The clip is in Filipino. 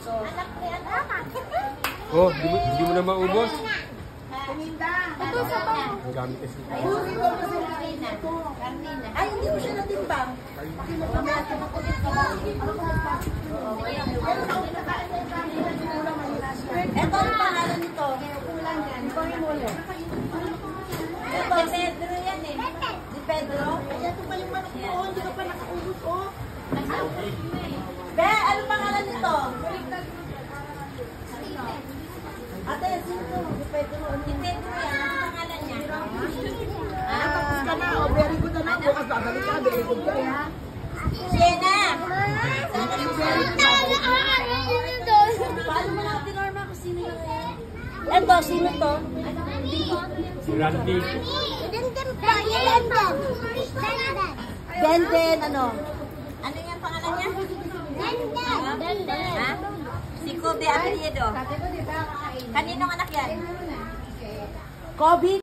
So, Oh, hindi mo na maubos. ito sa ba? Ang gamit kasi. Ay, hindi mo siya natimbang. Ito ang pangalan nito. Ito, Pedro yan eh. Si Pedro? Ito pa yung manok ko. Hindi ka pa nakaubos ko. Be, ano pangalan nito? Ate, sino to? Si Pedro. Si Pedro yan. Ano pangalan niya? Tapos ka na. O, very good na. Bukas babalik ka. Very good ka ha. Siena! Paano mo natin, Norma, kung sino yung ito, sino to? Si Randy. Denden, ano? Ano yung pangalan niya? Denden. Ha? Si Kobe Apelyido. Kaninong anak yan? Kobe?